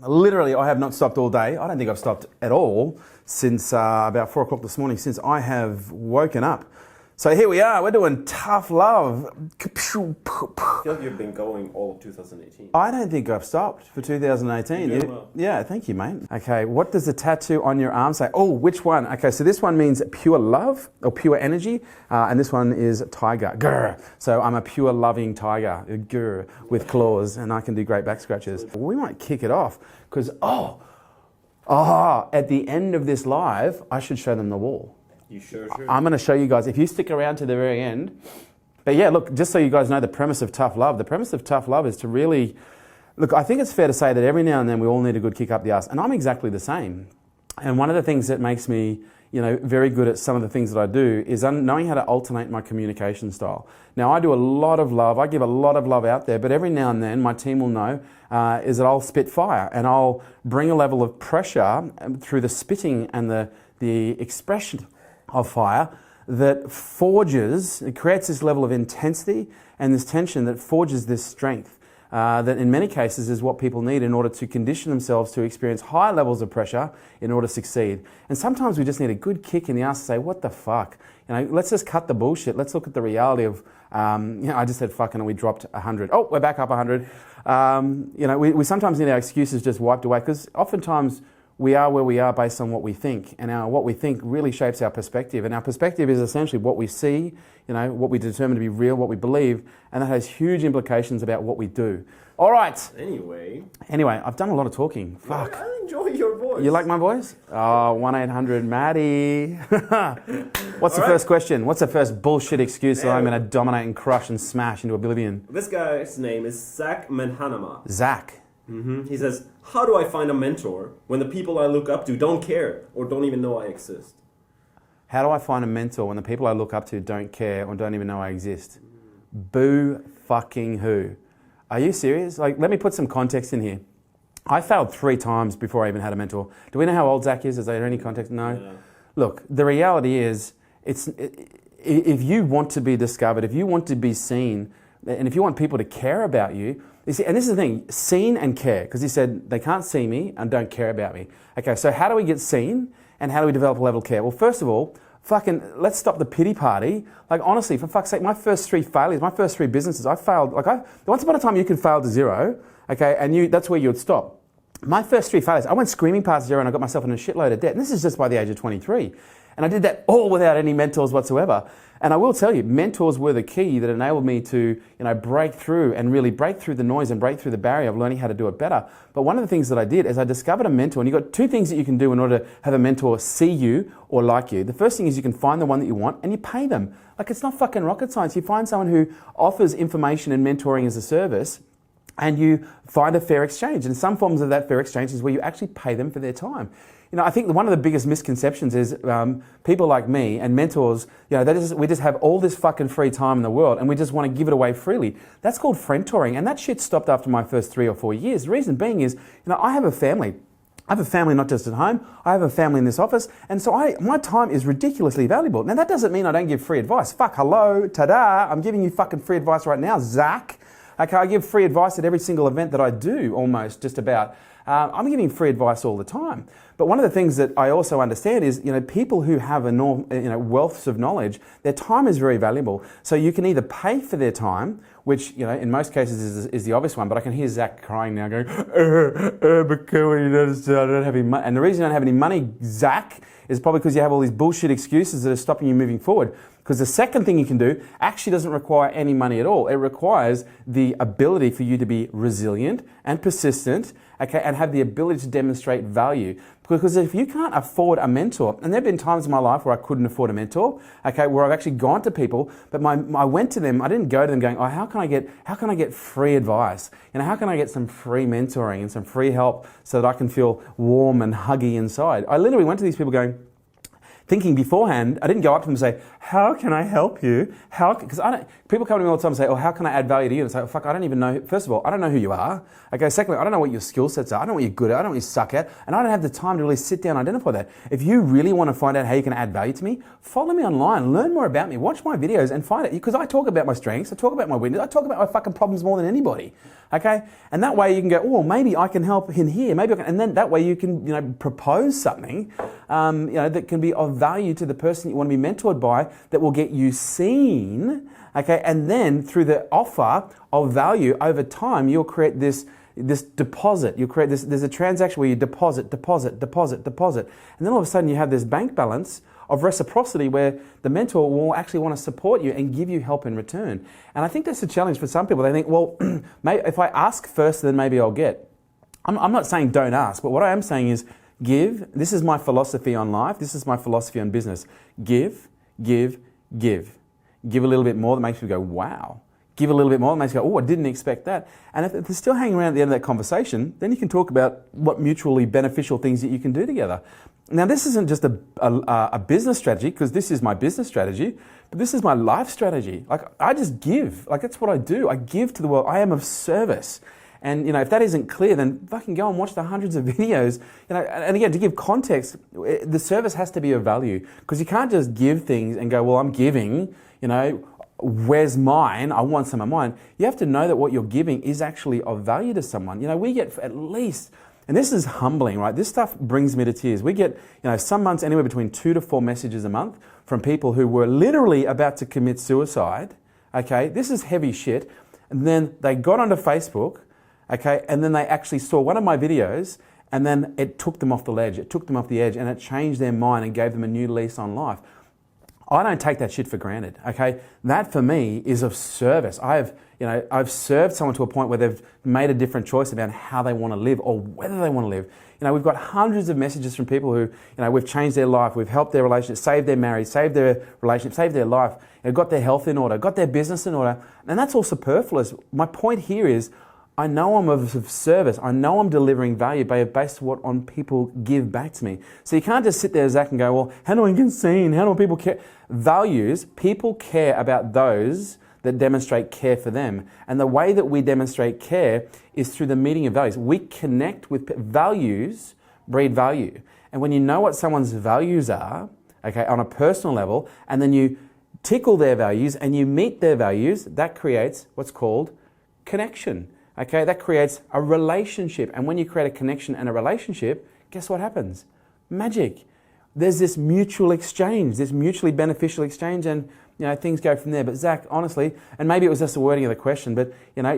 Literally, I have not stopped all day. I don't think I've stopped at all since about 4 o'clock this morning, since I have woken up. So here we are, we're doing tough love. I feel like you've been going all of 2018. I don't think I've stopped for 2018. You're doing well. Yeah, thank you, mate. Okay, what does the tattoo on your arm say? Oh, which one? Okay, so this one means pure love or pure energy, and this one is tiger. Grr. So I'm a pure loving tiger, grr, with claws, and I can do great back scratches. We might kick it off, because, at the end of this live, I should show them the wall. You sure should. I'm going to show you guys, if you stick around to the very end. But yeah, look, just so you guys know the premise of tough love. The premise of tough love is to really, look, I think it's fair to say that every now and then we all need a good kick up the ass. And I'm exactly the same. And one of the things that makes me, very good at some of the things that I do is knowing how to alternate my communication style. Now, I do a lot of love. I give a lot of love out there, but every now and then my team will know is that I'll spit fire and I'll bring a level of pressure through the spitting and the expression of fire that it creates this level of intensity and this tension that forges this strength that in many cases is what people need in order to condition themselves to experience high levels of pressure in order to succeed. And sometimes we just need a good kick in the ass to say, what the fuck? Let's just cut the bullshit. Let's look at the reality of, I just said fucking and we dropped 100. Oh, we're back up 100. We sometimes need our excuses just wiped away, because oftentimes we are where we are based on what we think, and what we think really shapes our perspective. And our perspective is essentially what we see, what we determine to be real, what we believe, and that has huge implications about what we do. All right. Anyway, I've done a lot of talking. Fuck. I enjoy your voice. You like my voice? Oh, 1-800-MADDY. What's the first question? What's the first bullshit excuse that I'm going to dominate and crush and smash into oblivion? This guy's name is Zach Menhanama. Zach. He says, how do I find a mentor when the people I look up to don't care or don't even know I exist? How do I find a mentor when the people I look up to don't care or don't even know I exist? Boo fucking who. Are you serious? Let me put some context in here. I failed 3 times before I even had a mentor. Do we know how old Zach is? Is there any context? No. Yeah. Look, the reality is, if you want to be discovered, if you want to be seen, and if you want people to care about you, see, and this is the thing, seen and care, because he said they can't see me and don't care about me. Okay, so how do we get seen and how do we develop a level of care? Well, first of all, let's stop the pity party. Honestly, for fuck's sake, my first 3 failures, my first 3 businesses, I failed. Once upon a time you could fail to 0, okay, and that's where you would stop. My first 3 failures, I went screaming past 0 and I got myself in a shitload of debt. And this is just by the age of 23. And I did that all without any mentors whatsoever. And I will tell you, mentors were the key that enabled me to, break through the noise and break through the barrier of learning how to do it better. But one of the things that I did is I discovered a mentor, and you've got 2 things that you can do in order to have a mentor see you or like you. The first thing is you can find the one that you want and you pay them. It's not fucking rocket science. You find someone who offers information and mentoring as a service, and you find a fair exchange. And some forms of that fair exchange is where you actually pay them for their time. I think one of the biggest misconceptions is people like me and mentors, we just have all this fucking free time in the world and we just want to give it away freely. That's called friend-touring, and that shit stopped after my first 3 or 4 years. The reason being is, I have a family. I have a family not just at home, I have a family in this office, and so my time is ridiculously valuable. Now that doesn't mean I don't give free advice. Fuck, hello, ta-da, I'm giving you fucking free advice right now, Zach. Okay, I give free advice at every single event that I do, almost, just about. I'm giving free advice all the time. But one of the things that I also understand is, people who have wealths of knowledge, their time is very valuable. So you can either pay for their time, which, in most cases is the obvious one, but I can hear Zach crying now going, but Kerwin, I don't have any money. And the reason you don't have any money, Zach, is probably because you have all these bullshit excuses that are stopping you moving forward. Because the second thing you can do actually doesn't require any money at all. It requires the ability for you to be resilient and persistent, okay, and have the ability to demonstrate value. Because if you can't afford a mentor, and there have been times in my life where I couldn't afford a mentor, okay, where I've actually gone to people, but I went to them, I didn't go to them going, how can I get free advice? How can I get some free mentoring and some free help so that I can feel warm and huggy inside? I literally went to these people thinking beforehand, I didn't go up to them and say, how can I help you? Because people come to me all the time and say, oh, how can I add value to you? And I say, oh, fuck, I don't even know. First of all, I don't know who you are. Okay, secondly, I don't know what your skill sets are. I don't know what you're good at. I don't know what you suck at. And I don't have the time to really sit down and identify that. If you really want to find out how you can add value to me, follow me online, learn more about me, watch my videos and find it. Because I talk about my strengths, I talk about my weaknesses, I talk about my fucking problems more than anybody. Okay? And that way you can go, oh, maybe I can help in here. Maybe I can. And then that way you can, propose something, that can be of value to the person you want to be mentored by, that will get you seen. Okay? And then through the offer of value over time, you'll create this deposit. You'll create this, there's a transaction where you deposit. And then all of a sudden you have this bank balance of reciprocity where the mentor will actually want to support you and give you help in return. And I think that's a challenge for some people. They think, well, maybe if I ask first, then maybe I'll get. I'm not saying don't ask, but what I am saying is give. This is my philosophy on life. This is my philosophy on business. Give. Give a little bit more that makes you go, wow. Give a little bit more that makes you go, oh, I didn't expect that. And if they're still hanging around at the end of that conversation, then you can talk about what mutually beneficial things that you can do together. Now, this isn't just a business strategy, because this is my business strategy, but this is my life strategy. Like, I just give. Like, that's what I do. I give to the world. I am of service. And, if that isn't clear, then fucking go and watch the hundreds of videos. And again, to give context, the service has to be of value, because you can't just give things and go, well, I'm giving, where's mine? I want some of mine. You have to know that what you're giving is actually of value to someone. We get at least, and this is humbling, right? This stuff brings me to tears. We get, some months anywhere between 2 to 4 messages a month from people who were literally about to commit suicide. Okay, this is heavy shit. And then they got onto Facebook, okay, and then they actually saw one of my videos, and then it took them off the ledge. It took them off the edge, and it changed their mind and gave them a new lease on life. I don't take that shit for granted, okay? That for me is of service. I've served someone to a point where they've made a different choice about how they want to live or whether they want to live. We've got hundreds of messages from people who, we've changed their life, we've helped their relationship, saved their marriage, saved their relationship, saved their life, got their health in order, got their business in order. And that's all superfluous. My point here is, I know I'm of service. I know I'm delivering value based on what people give back to me. So you can't just sit there, Zach, and go, well, how do I get seen? How do people care? Values, people care about those that demonstrate care for them. And the way that we demonstrate care is through the meeting of values. We connect with values, breed value. And when you know what someone's values are, okay, on a personal level, and then you tickle their values and you meet their values, that creates what's called connection. Okay, that creates a relationship. And when you create a connection and a relationship, guess what happens? Magic. There's this mutual exchange, this mutually beneficial exchange, and things go from there. But Zach, honestly, and maybe it was just the wording of the question, but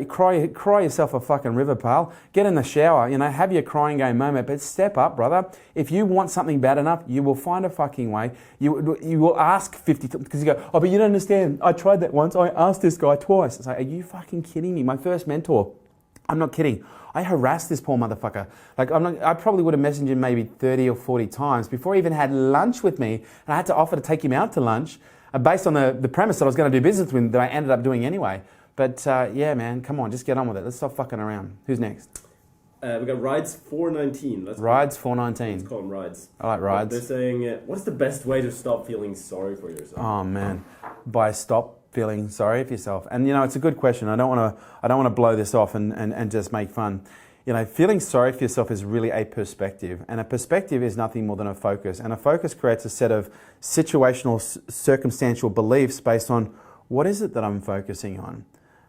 cry yourself a fucking river, pal. Get in the shower, have your crying game moment, but step up, brother. If you want something bad enough, you will find a fucking way. You will ask 50 times, because you go, oh, but you don't understand. I tried that once. I asked this guy twice. It's like, are you fucking kidding me? My first mentor. I'm not kidding. I harassed this poor motherfucker. I probably would have messaged him maybe 30 or 40 times before he even had lunch with me. And I had to offer to take him out to lunch based on the premise that I was going to do business with him, that I ended up doing anyway. But yeah, man, come on, just get on with it. Let's stop fucking around. Who's next? We got Rides 419. Rides 419. Let's call them Rides. I like Rides. They're saying, what's the best way to stop feeling sorry for yourself? Oh, man. By stop feeling sorry for yourself. And it's a good question. I don't want to blow this off and just make fun. Feeling sorry for yourself is really a perspective, and a perspective is nothing more than a focus. And a focus creates a set of situational, circumstantial beliefs based on what is it that I'm focusing on,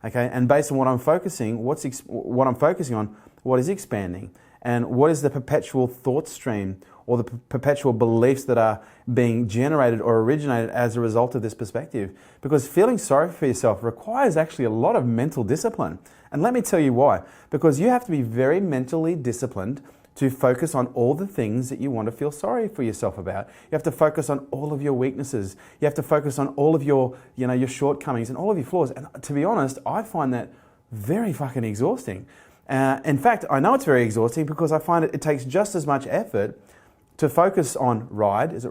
okay? And based on what I'm focusing, what is expanding, and what is the perpetual thought stream or the perpetual beliefs that are being generated or originated as a result of this perspective. Because feeling sorry for yourself requires actually a lot of mental discipline. And let me tell you why. Because you have to be very mentally disciplined to focus on all the things that you want to feel sorry for yourself about. You have to focus on all of your weaknesses. You have to focus on all of your shortcomings and all of your flaws. And to be honest, I find that very fucking exhausting. In fact, I know it's very exhausting because I find it takes just as much effort to focus on rides.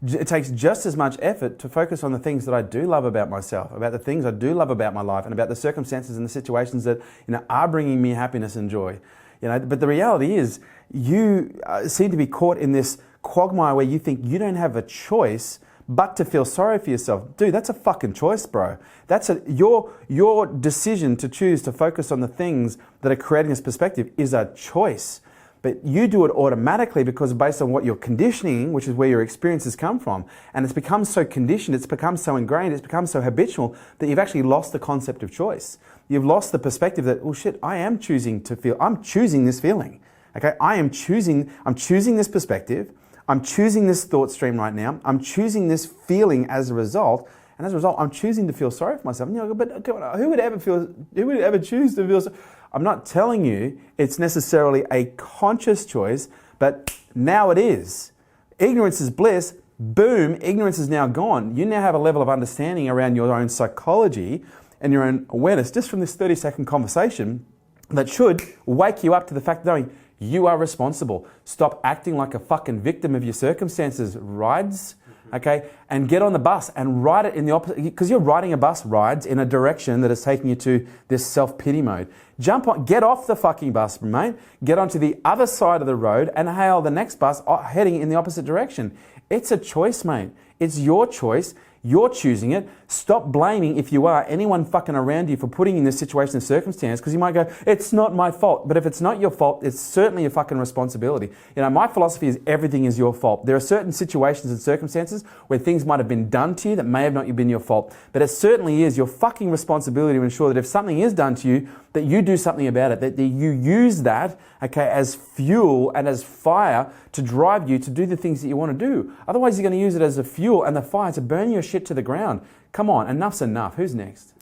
It takes just as much effort to focus on the things that I do love about myself, about the things I do love about my life, and about the circumstances and the situations that are bringing me happiness and joy. But the reality is, you seem to be caught in this quagmire where you think you don't have a choice but to feel sorry for yourself. Dude, that's a fucking choice, bro. That's your decision to choose to focus on the things that are creating this perspective is a choice. But you do it automatically because based on what you're conditioning, which is where your experiences come from, and it's become so conditioned, it's become so ingrained, it's become so habitual that you've actually lost the concept of choice. You've lost the perspective that, oh shit, I am choosing to feel, I'm choosing this feeling. Okay, I'm choosing this perspective, I'm choosing this thought stream right now, I'm choosing this feeling as a result, and as a result, I'm choosing to feel sorry for myself. And you know, but who would ever choose to feel sorry? I'm not telling you it's necessarily a conscious choice, but now it is. Ignorance is bliss. Boom, ignorance is now gone. You now have a level of understanding around your own psychology and your own awareness just from this 30-second conversation that should wake you up to the fact that knowing you are responsible. Stop acting like a fucking victim of your circumstances, rides. Okay, and get on the bus and ride it in the opposite, because you're riding a bus rides in a direction that is taking you to this self-pity mode. Jump on, get off the fucking bus, mate. Get onto the other side of the road and hail the next bus heading in the opposite direction. It's a choice, mate. It's your choice. You're choosing it. Stop blaming, if you are, anyone fucking around you for putting you in this situation and circumstance, because you might go, it's not my fault. But if it's not your fault, it's certainly your fucking responsibility. You know, my philosophy is everything is your fault. There are certain situations and circumstances where things might have been done to you that may have not been your fault. But it certainly is your fucking responsibility to ensure that if something is done to you, that you do something about it, that you use that, okay, as fuel and as fire to drive you to do the things that you want to do. Otherwise, you're going to use it as a fuel and the fire to burn your shit to the ground. Come on, enough's enough. Who's next?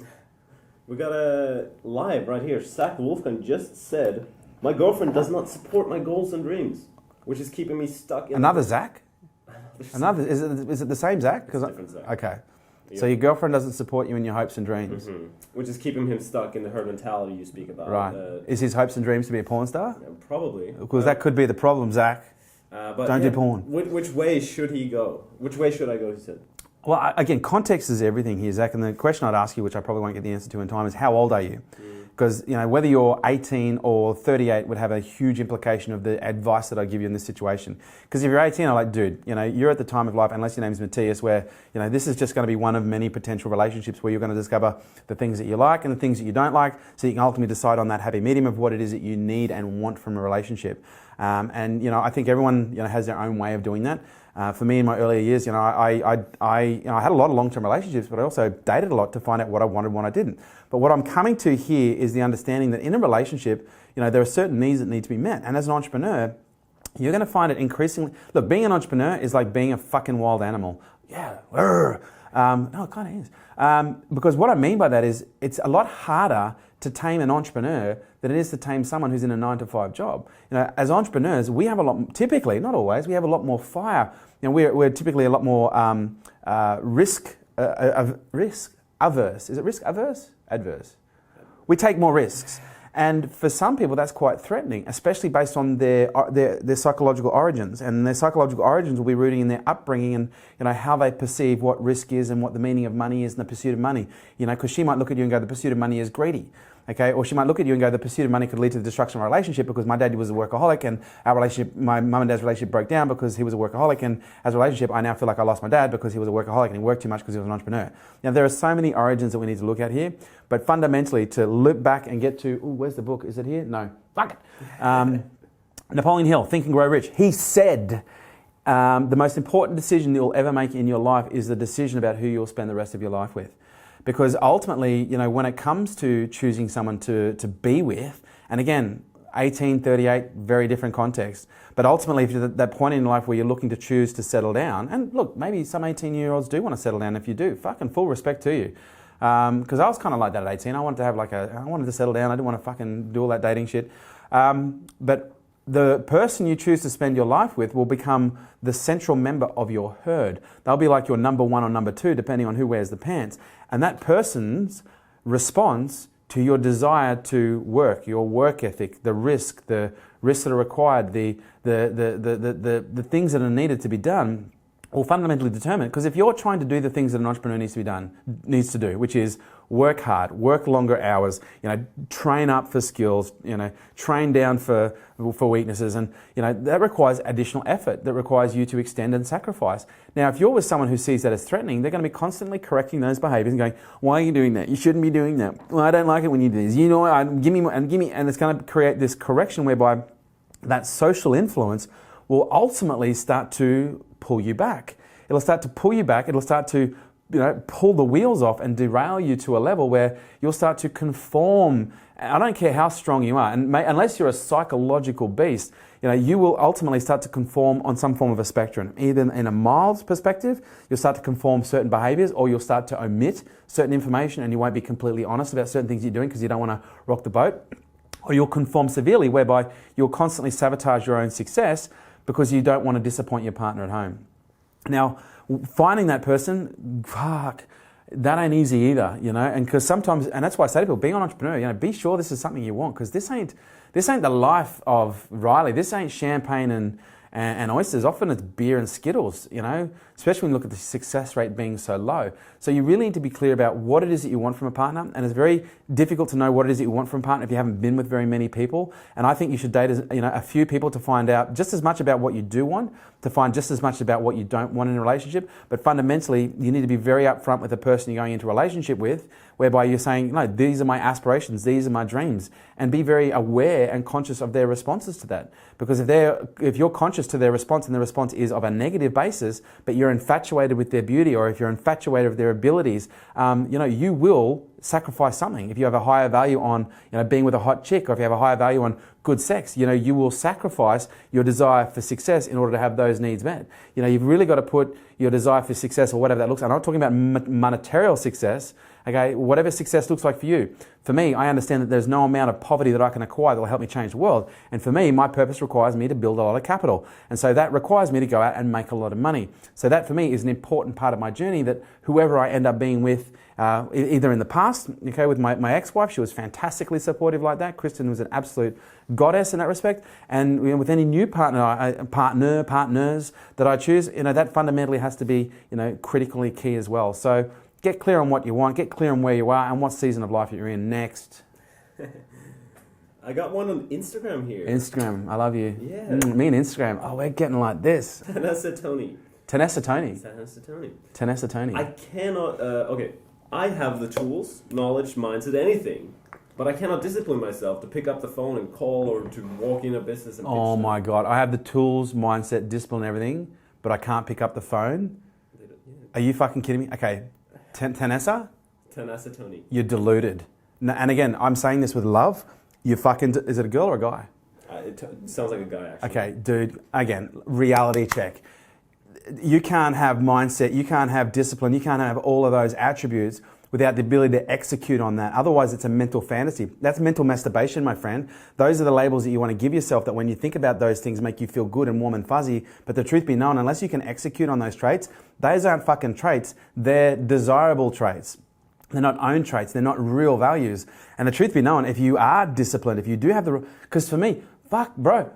We got a live right here. Zach Wolfgang just said, my girlfriend does not support my goals and dreams, which is keeping me stuck in... Another Zach? Another? Is it the same Zach? Different Zach. Okay. Yeah. So your girlfriend doesn't support you in your hopes and dreams. Mm-hmm. Which is keeping him stuck in the herd mentality you speak about. Right. Is his hopes and dreams to be a porn star? Yeah, probably. Because that could be the problem, Zach. But don't do porn. Which way should he go? Which way should I go, he said? Well, again, context is everything here, Zach. And the question I'd ask you, which I probably won't get the answer to in time, is how old are you? Because you know whether you're 18 or 38 would have a huge implication of the advice that I give you in this situation. Because if you're 18, I'm like, dude, you know, you're at the time of life, unless your name's Matthias, where you know this is just going to be one of many potential relationships where you're going to discover the things that you like and the things that you don't like, so you can ultimately decide on that happy medium of what it is that you need and want from a relationship. And you know, I think everyone has their own way of doing that. For me, in my earlier years, I had a lot of long-term relationships, but I also dated a lot to find out what I wanted and what I didn't. But what I'm coming to here is the understanding that in a relationship, there are certain needs that need to be met. And as an entrepreneur, you're going to find it increasingly... Look, being an entrepreneur is like being a fucking wild animal. Yeah. No, it kind of is. Because what I mean by that is it's a lot harder to tame an entrepreneur than it is to tame someone who's in a 9-to-5 job. As entrepreneurs, we have a lot, typically, not always, we have a lot more fire. We're typically a lot more risk averse. Is it risk averse? Adverse. We take more risks. And for some people, that's quite threatening, especially based on their psychological origins. And their psychological origins will be rooting in their upbringing and how they perceive what risk is and what the meaning of money is and the pursuit of money. Because she might look at you and go, the pursuit of money is greedy. Okay, or she might look at you and go, the pursuit of money could lead to the destruction of a relationship because my dad was a workaholic and our relationship, my mum and dad's relationship broke down because he was a workaholic, and as a relationship, I now feel like I lost my dad because he was a workaholic and he worked too much because he was an entrepreneur. There are so many origins that we need to look at here, but fundamentally to look back and get to, where's the book? Is it here? No. Fuck it. Napoleon Hill, Think and Grow Rich. He said, the most important decision you'll ever make in your life is the decision about who you'll spend the rest of your life with. Because ultimately, when it comes to choosing someone to be with, and again, 18, 38, very different context. But ultimately, if you're at that point in life where you're looking to choose to settle down, and look, maybe some 18-year-olds do want to settle down. If you do, fucking full respect to you. Because I was kind of like that at 18. I wanted to have I wanted to settle down. I didn't want to fucking do all that dating shit. But the person you choose to spend your life with will become the central member of your herd. They'll be like your number one or number two, depending on who wears the pants. And that person's response to your desire to work, your work ethic, the risks that are required, the things that are needed to be done, will fundamentally determine it. Because if you're trying to do the things that an entrepreneur needs to do, which is work hard, work longer hours, train up for skills, train down for weaknesses. And, that requires additional effort. That requires you to extend and sacrifice. Now, if you're with someone who sees that as threatening, they're going to be constantly correcting those behaviors and going, why are you doing that? You shouldn't be doing that. Well, I don't like it when you do this. Give me more, and it's going to create this correction whereby that social influence will ultimately start to pull you back. It'll start to pull you back. It'll start to pull the wheels off and derail you to a level where you'll start to conform. I don't care how strong you are, and unless you're a psychological beast, you will ultimately start to conform on some form of a spectrum. Either in a mild perspective, you'll start to conform certain behaviors, or you'll start to omit certain information and you won't be completely honest about certain things you're doing because you don't want to rock the boat. Or you'll conform severely, whereby you'll constantly sabotage your own success because you don't want to disappoint your partner at home. Now, finding that person, that ain't easy either, and because sometimes, and that's why I say to people, being an entrepreneur, be sure this is something you want, because this ain't the life of Riley. This ain't champagne and oysters. Often it's beer and Skittles, especially when you look at the success rate being so low. So you really need to be clear about what it is that you want from a partner, and it's very difficult to know what it is that you want from a partner if you haven't been with very many people. And I think you should date a few people to find out just as much about what you do want, to find just as much about what you don't want in a relationship. But fundamentally, you need to be very upfront with the person you're going into a relationship with, whereby you're saying, no, these are my aspirations, these are my dreams, and be very aware and conscious of their responses to that. Because if you're conscious to their response, and the response is of a negative basis, but you're infatuated with their beauty, or if you're infatuated with their abilities, you will sacrifice something. If you have a higher value on being with a hot chick, or if you have a higher value on good sex, you will sacrifice your desire for success in order to have those needs met. You've really got to put your desire for success, or whatever that looks like. I'm not talking about monetary success, okay? Whatever success looks like for you. For me, I understand that there's no amount of poverty that I can acquire that will help me change the world. And for me, my purpose requires me to build a lot of capital. And so that requires me to go out and make a lot of money. So that for me is an important part of my journey, that whoever I end up being with, either in the past, okay, with my ex-wife, she was fantastically supportive like that. Kristen was an absolute goddess in that respect. And with any new partners that I choose, that fundamentally has to be, critically key as well. So get clear on what you want, get clear on where you are and what season of life you're in next. I got one on Instagram here. Instagram, I love you. Yeah. Me and Instagram, we're getting like this. Tenacity. I cannot, I have the tools, knowledge, mindset, anything, but I cannot discipline myself to pick up the phone and call, or to walk in a business and pitch them. My God, I have the tools, mindset, discipline, everything, but I can't pick up the phone. Are you fucking kidding me? Okay, Tenacity? You're deluded. And again, I'm saying this with love. Is it a girl or a guy? It sounds like a guy, actually. Okay, dude, again, reality check. You can't have mindset, you can't have discipline, you can't have all of those attributes without the ability to execute on that. Otherwise, it's a mental fantasy. That's mental masturbation, my friend. Those are the labels that you want to give yourself, that when you think about those things make you feel good and warm and fuzzy. But the truth be known, unless you can execute on those traits, those aren't fucking traits. They're desirable traits. They're not own traits. They're not real values. And the truth be known, if you are disciplined, if you do have because for me, fuck, bro,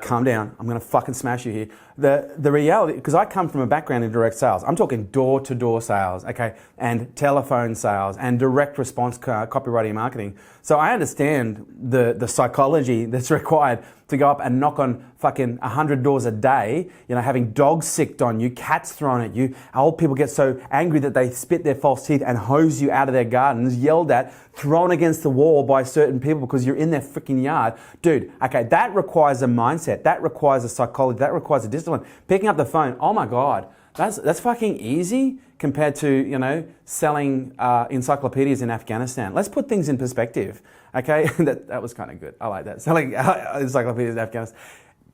calm down. I'm going to fucking smash you here. The reality, because I come from a background in direct sales. I'm talking door-to-door sales, okay, and telephone sales and direct response copywriting and marketing. So I understand the psychology that's required to go up and knock on fucking 100 doors a day, having dogs sicked on you, cats thrown at you, old people get so angry that they spit their false teeth and hose you out of their gardens, yelled at, thrown against the wall by certain people because you're in their freaking yard. Dude, okay, that requires a mindset, that requires a psychology, that requires a discipline. Picking up the phone, oh my God, that's fucking easy compared to, selling encyclopedias in Afghanistan. Let's put things in perspective, okay? that was kind of good. I like that. Selling encyclopedias in Afghanistan.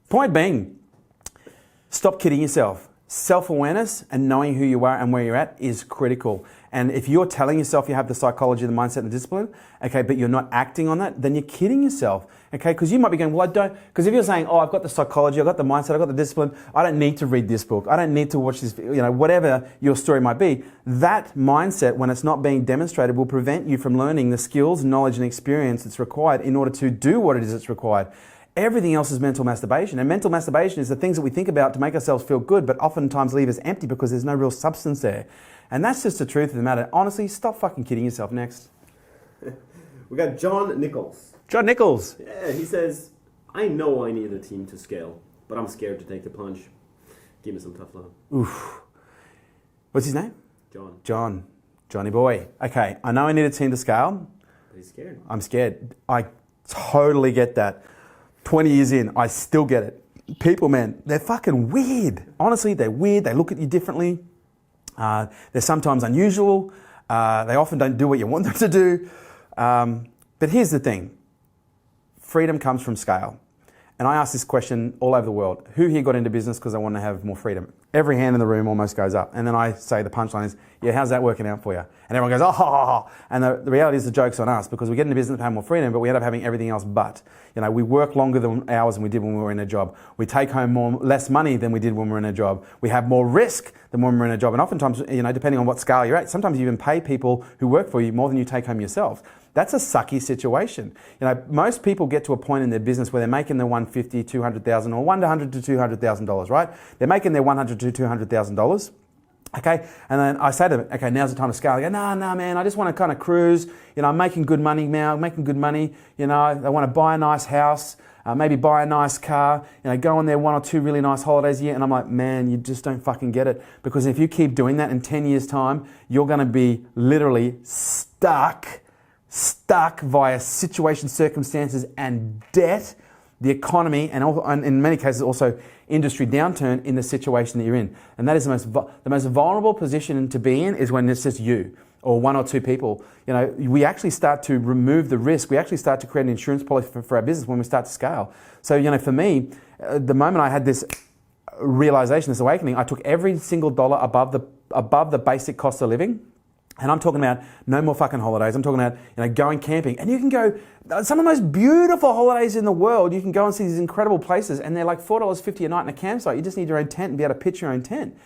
Point being, stop kidding yourself. Self-awareness and knowing who you are and where you're at is critical. And if you're telling yourself you have the psychology, the mindset, and the discipline, okay, but you're not acting on that, then you're kidding yourself, okay? Because you might be going, well, I don't, because if you're saying, I've got the psychology, I've got the mindset, I've got the discipline, I don't need to read this book, I don't need to watch this, whatever your story might be, that mindset, when it's not being demonstrated, will prevent you from learning the skills, knowledge, and experience that's required in order to do what it is that's required. Everything else is mental masturbation. And mental masturbation is the things that we think about to make ourselves feel good, but oftentimes leave us empty because there's no real substance there. And that's just the truth of the matter. Honestly, stop fucking kidding yourself. Next. We got John Nichols. John Nichols. Yeah, he says, I know I need a team to scale, but I'm scared to take the plunge. Give me some tough love. Oof. What's his name? John. Johnny boy. Okay, I know I need a team to scale. But he's scared. I'm scared. I totally get that. 20 years in, I still get it. People, man, they're fucking weird. Honestly, they're weird. They look at you differently. They're sometimes unusual. They often don't do what you want them to do. But here's the thing. Freedom comes from scale. And I ask this question all over the world. Who here got into business because they want to have more freedom? Every hand in the room almost goes up. And then I say the punchline is, yeah, how's that working out for you? And everyone goes, oh, ha, ha, ha. And the reality is the joke's on us because we get into business to have more freedom, but we end up having everything else but. We work longer than hours than we did when we were in a job. We take home less money than we did when we were in a job. We have more risk than when we're in a job. And oftentimes, depending on what scale you're at, sometimes you even pay people who work for you more than you take home yourself. That's a sucky situation. Most people get to a point in their business where they're making their $150,000, $200,000 or $100,000 to $200,000, right? They're making their $100,000 to $200,000. Okay, and then I say to them, okay, now's the time to scale. They go, nah, man, I just want to kind of cruise. I'm making good money now, making good money. I want to buy a nice house, maybe buy a nice car, go on there 1 or 2 really nice holidays a year. And I'm like, man, you just don't fucking get it. Because if you keep doing that in 10 years' time, you're going to be literally stuck via situation, circumstances, and debt, the economy, and in many cases also industry downturn in the situation that you're in. And that is the most vulnerable position to be in is when it's just you or 1 or 2 people. We actually start to remove the risk. We actually start to create an insurance policy for our business when we start to scale. So, for me, the moment I had this realization, this awakening, I took every single dollar above the basic cost of living. And I'm talking about no more fucking holidays. I'm talking about, going camping. And you can go, some of the most beautiful holidays in the world, you can go and see these incredible places and they're like $4.50 a night in a campsite. You just need your own tent and be able to pitch your own tent.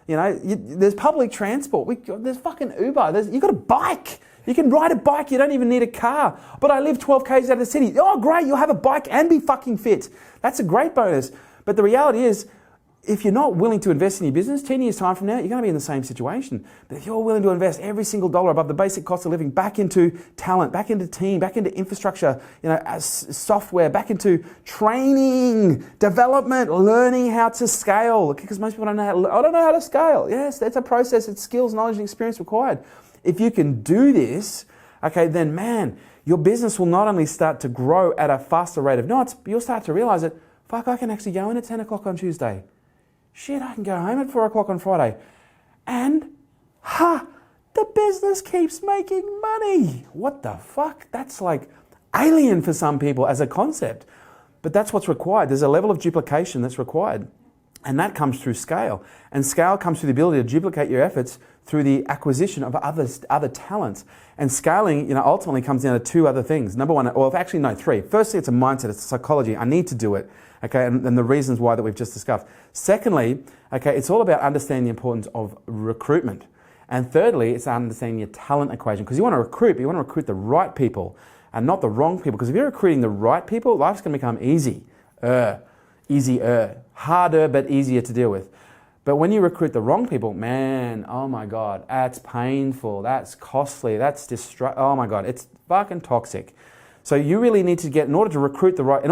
There's public transport. There's fucking Uber. You've got a bike. You can ride a bike. You don't even need a car. But I live 12 k's out of the city. Oh, great. You'll have a bike and be fucking fit. That's a great bonus. But the reality is, if you're not willing to invest in your business, 10 years time from now, you're going to be in the same situation. But if you're willing to invest every single dollar above the basic cost of living back into talent, back into team, back into infrastructure, software, back into training, development, learning how to scale. Because most people don't know I don't know how to scale. Yes, that's a process. It's skills, knowledge, and experience required. If you can do this, okay, then man, your business will not only start to grow at a faster rate of knots, but you'll start to realize that, fuck, I can actually go in at 10 o'clock on Tuesday. Shit, I can go home at 4 o'clock on Friday. And, the business keeps making money. What the fuck? That's like alien for some people as a concept. But that's what's required. There's a level of duplication that's required. And that comes through scale. And scale comes through the ability to duplicate your efforts through the acquisition of other talents. And scaling, ultimately comes down to 2 other things. Number one, or actually no, 3. Firstly, it's a mindset, it's psychology. I need to do it. Okay, and the reasons why that we've just discussed. Secondly, okay, it's all about understanding the importance of recruitment. And thirdly, it's understanding your talent equation. Because you want to recruit, but you want to recruit the right people and not the wrong people. Because if you're recruiting the right people, life's going to become easier, harder but easier to deal with. But when you recruit the wrong people, man, oh my God, that's painful, that's costly, that's oh my God, it's fucking toxic. So you really need to get, in order to recruit the right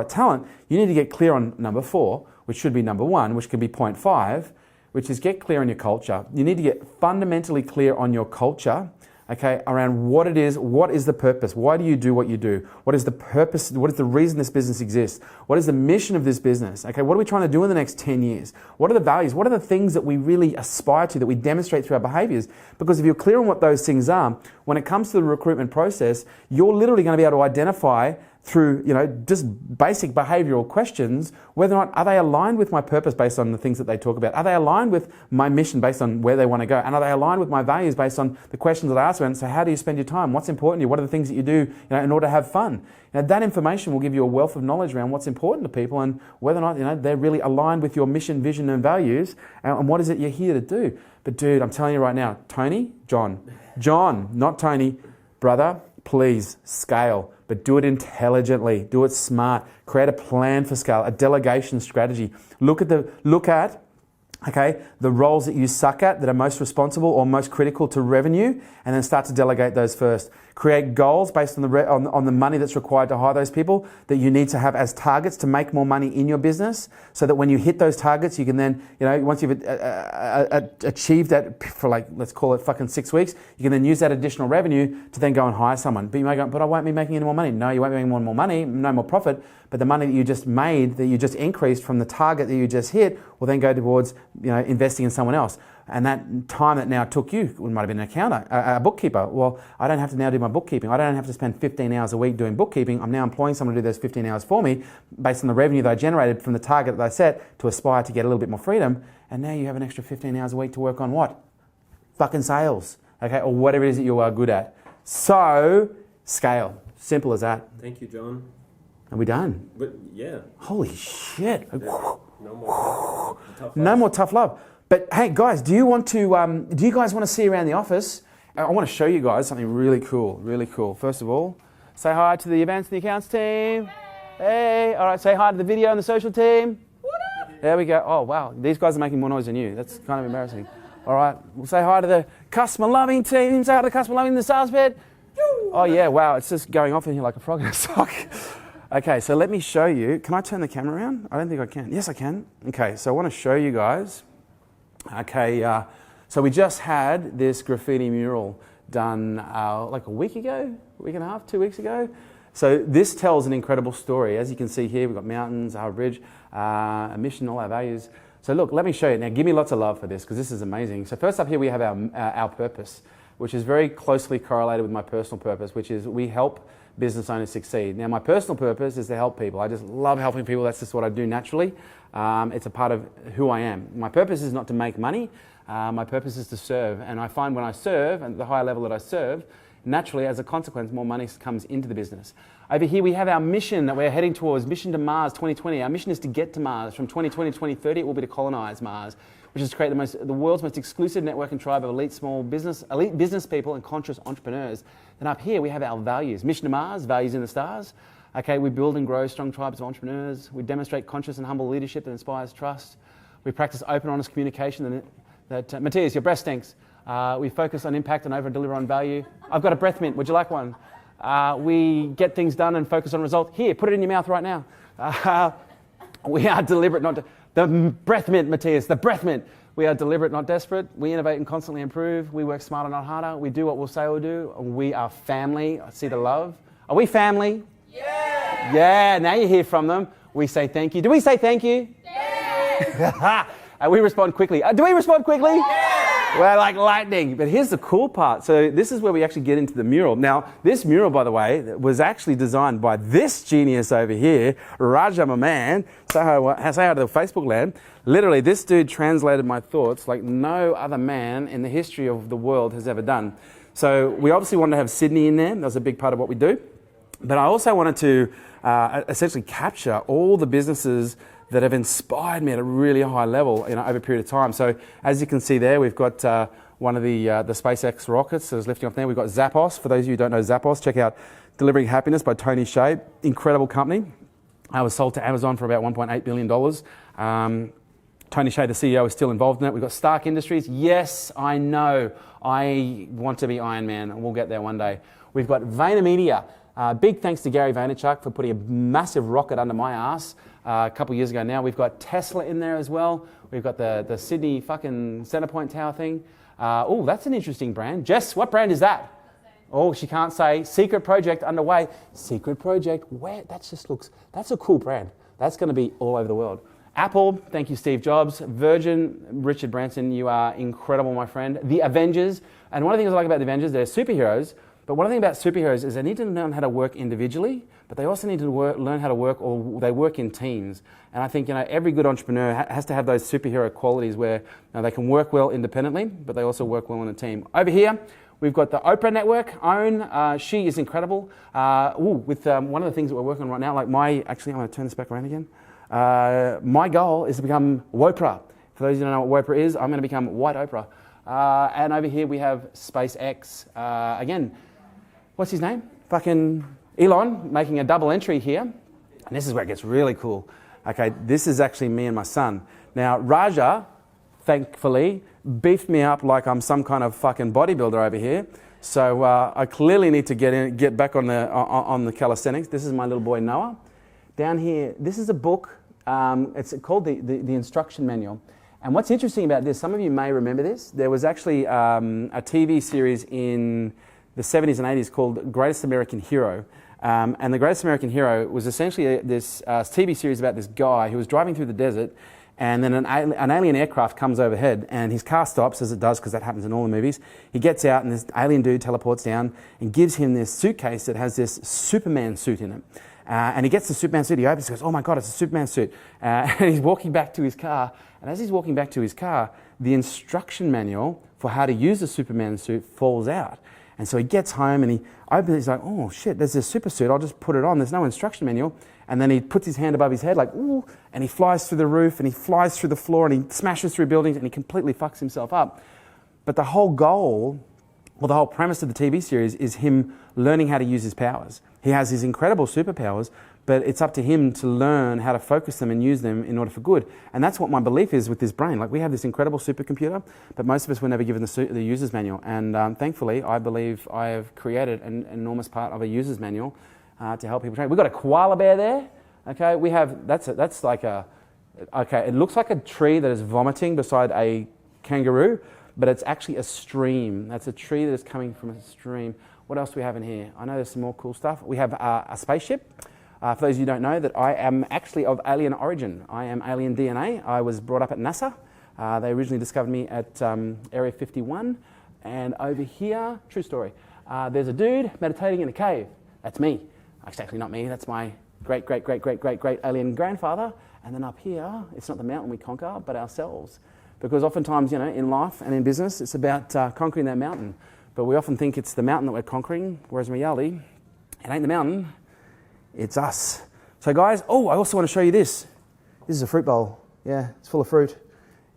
talent, you need to get clear on number 4, which should be number 1, which can be point 5, which is get clear on your culture. You need to get fundamentally clear on your culture, okay, around what it is, what is the purpose, why do you do what you do, what is the purpose, what is the reason this business exists, what is the mission of this business, okay, what are we trying to do in the next 10 years, what are the values, what are the things that we really aspire to, that we demonstrate through our behaviors. Because if you're clear on what those things are, when it comes to the recruitment process, you're literally going to be able to identify through, just basic behavioral questions, whether or not are they aligned with my purpose based on the things that they talk about? Are they aligned with my mission based on where they want to go? And are they aligned with my values based on the questions that I ask them? So how do you spend your time? What's important to you? What are the things that you do in order to have fun? That information will give you a wealth of knowledge around what's important to people and whether or not they're really aligned with your mission, vision, and values, and what is it you're here to do. But dude, I'm telling you right now, John, not Tony, brother, please scale. But do it intelligently, do it smart, create a plan for scale, a delegation strategy. Look at Okay, the roles that you suck at that are most responsible or most critical to revenue, and then start to delegate those first. Create goals based on on the money that's required to hire those people that you need to have as targets to make more money in your business, so that when you hit those targets, you can then, once you've achieved that for let's call it fucking 6 weeks, you can then use that additional revenue to then go and hire someone. But you may go, but I won't be making any more money. No, you won't be making more money, no more profit, but the money that you just made, that you just increased from the target that you just hit, will then go towards investing in someone else. And that time that now took you, it might have been an accountant, a bookkeeper. Well, I don't have to now do my bookkeeping. I don't have to spend 15 hours a week doing bookkeeping. I'm now employing someone to do those 15 hours for me based on the revenue that I generated from the target that I set to aspire to get a little bit more freedom. And now you have an extra 15 hours a week to work on what? Fucking sales, okay? Or whatever it is that you are good at. So, scale. Simple as that. Thank you, John. Are we done? But yeah. Holy shit. No more tough love. But hey, guys, do you guys want to see around the office? I want to show you guys something really cool, really cool. First of all, say hi to the events and the accounts team. Hey, all right, say hi to the video and the social team. There we go. Oh, wow, these guys are making more noise than you. That's kind of embarrassing. All right, we'll say hi to the customer loving team. Say hi to the customer loving the sales bit. Oh yeah, wow, it's just going off in here like a frog in a sock. Okay, so let me show you. Can I turn the camera around? I don't think I can. Yes, I can. Okay, so I want to show you guys. Okay, so we just had this graffiti mural done like a week ago, a week and a half, 2 weeks ago. So this tells an incredible story. As you can see here, we've got mountains, our bridge, a mission, all our values. So look, let me show you. Now give me lots of love for this because this is amazing. So first up here we have our purpose, which is very closely correlated with my personal purpose, which is we help business owners succeed. Now my personal purpose is to help people. I just love helping people. That's just what I do naturally. It's a part of who I am. My purpose is not to make money. My purpose is to serve. And I find when I serve, and the higher level that I serve, naturally, as a consequence, more money comes into the business. Over here, we have our mission that we're heading towards, Mission to Mars 2020. Our mission is to get to Mars. From 2020 to 2030, it will be to colonize Mars, which is to create the world's most exclusive network and tribe of elite business people and conscious entrepreneurs. Then up here, we have our values. Mission to Mars, values in the stars. Okay, we build and grow strong tribes of entrepreneurs. We demonstrate conscious and humble leadership that inspires trust. We practice open, honest communication Matthias, your breath stinks. We focus on impact and over-deliver on value. I've got a breath mint. Would you like one? We get things done and focus on result. Here, put it in your mouth right now. We are deliberate, not... The breath mint, Matthias, the breath mint. We are deliberate, not desperate. We innovate and constantly improve. We work smarter, not harder. We do what we'll say we'll do. We are family. I see the love. Are we family? Yeah. Yeah, now you hear from them. We say thank you. Do we say thank you? Yeah. We respond quickly. Do we respond quickly? Yeah. We're like lightning. But here's the cool part. So this is where we actually get into the mural. Now, this mural, by the way, was actually designed by this genius over here, Raja, my man. Say hi to the Facebook land. Literally, this dude translated my thoughts like no other man in the history of the world has ever done. So we obviously wanted to have Sydney in there. That was a big part of what we do. But I also wanted to essentially capture all the businesses that have inspired me at a really high level, over a period of time. So as you can see there, we've got one of the SpaceX rockets that is lifting off there. We've got Zappos. For those of you who don't know Zappos, check out Delivering Happiness by Tony Hsieh. Incredible company. I was sold to Amazon for about $1.8 billion. Tony Hsieh, the CEO, is still involved in it. We've got Stark Industries. Yes, I know. I want to be Iron Man, and we'll get there one day. We've got VaynerMedia. Big thanks to Gary Vaynerchuk for putting a massive rocket under my ass a couple of years ago now. We've got Tesla in there as well. We've got the Sydney fucking Centrepoint Tower thing. Oh, that's an interesting brand. Jess, what brand is that? Oh, she can't say. Secret project underway. Secret project, where? That's a cool brand. That's going to be all over the world. Apple, thank you, Steve Jobs. Virgin, Richard Branson, you are incredible, my friend. The Avengers, and one of the things I like about the Avengers, they're superheroes, but one of the things about superheroes is they need to learn how to work individually, but they also need to learn how to work, or they work in teams. And I think every good entrepreneur has to have those superhero qualities where they can work well independently, but they also work well in a team. Over here, we've got the Oprah Network, Own. She is incredible. With one of the things that we're working on right now, actually, I'm going to turn this back around again. My goal is to become Wopra. For those who don't know what Wopra is, I'm going to become White Oprah. And over here we have SpaceX. Again, what's his name? Fucking Elon making a double entry here. And this is where it gets really cool. Okay, this is actually me and my son. Now, Raja thankfully, beefed me up like I'm some kind of fucking bodybuilder over here. So I clearly need to get back on the calisthenics. This is my little boy Noah. Down here, this is a book. It's called the instruction manual. And what's interesting about this, some of you may remember this. There was actually a TV series in the 70s and 80s called Greatest American Hero. And the Greatest American Hero was essentially this TV series about this guy who was driving through the desert, and then an alien aircraft comes overhead, and his car stops, as it does, because that happens in all the movies. He gets out, and this alien dude teleports down and gives him this suitcase that has this Superman suit in it. And he gets the Superman suit, he opens it, goes, oh my God, it's a Superman suit. And he's walking back to his car, and as he's walking back to his car, the instruction manual for how to use the Superman suit falls out. And so he gets home and he opens it, he's like, oh shit, there's this super suit, I'll just put it on, there's no instruction manual. And then he puts his hand above his head like, ooh, and he flies through the roof and he flies through the floor and he smashes through buildings and he completely fucks himself up. But the whole goal, well, the whole premise of the TV series is him learning how to use his powers. He has his incredible superpowers, but it's up to him to learn how to focus them and use them in order for good. And that's what my belief is with this brain. Like, we have this incredible supercomputer, but most of us were never given the user's manual. And thankfully, I believe I have created an enormous part of a user's manual to help people train. We've got a koala bear there. Okay, we have, that's like a, okay, it looks like a tree that is vomiting beside a kangaroo, but it's actually a stream. That's a tree that is coming from a stream. What else do we have in here? I know there's some more cool stuff. We have a spaceship. For those of you who don't know, that I am actually of alien origin. I am alien DNA. I was brought up at NASA. They originally discovered me at Area 51. And over here, true story, there's a dude meditating in a cave. That's me. Actually not me, that's my great alien grandfather. And then up here, it's not the mountain we conquer, but ourselves. Because oftentimes, you know, in life and in business, it's about conquering that mountain. But we often think it's the mountain that we're conquering, whereas in reality, it ain't the mountain, it's us. So guys, oh, I also want to show you this. This is a fruit bowl. Yeah, it's full of fruit.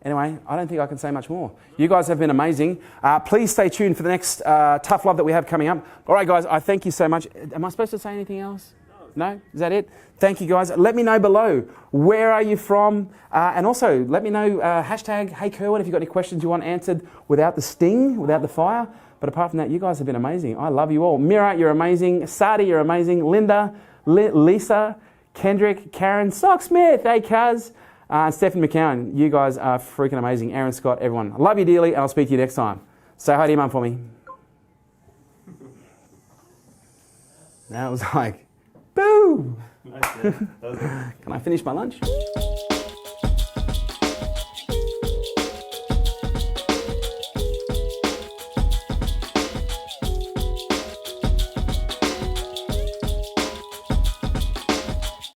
Anyway, I don't think I can say much more. You guys have been amazing. Please stay tuned for the next Tough Love that we have coming up. All right, guys, I thank you so much. Am I supposed to say anything else? No? Is that it? Thank you, guys. Let me know below. Where are you from? And also, let me know, hashtag, hey Kerwin, if you've got any questions you want answered without the sting, without the fire. But apart from that, you guys have been amazing. I love you all. Mira, you're amazing. Sadi, you're amazing. Linda, Lisa, Kendrick, Karen, Socksmith, hey Kaz, and Stephen McCowan. You guys are freaking amazing. Aaron Scott, everyone. I love you dearly, and I'll speak to you next time. Say hi to your mum for me. That was like, boom! Nice, yeah. Can I finish my lunch?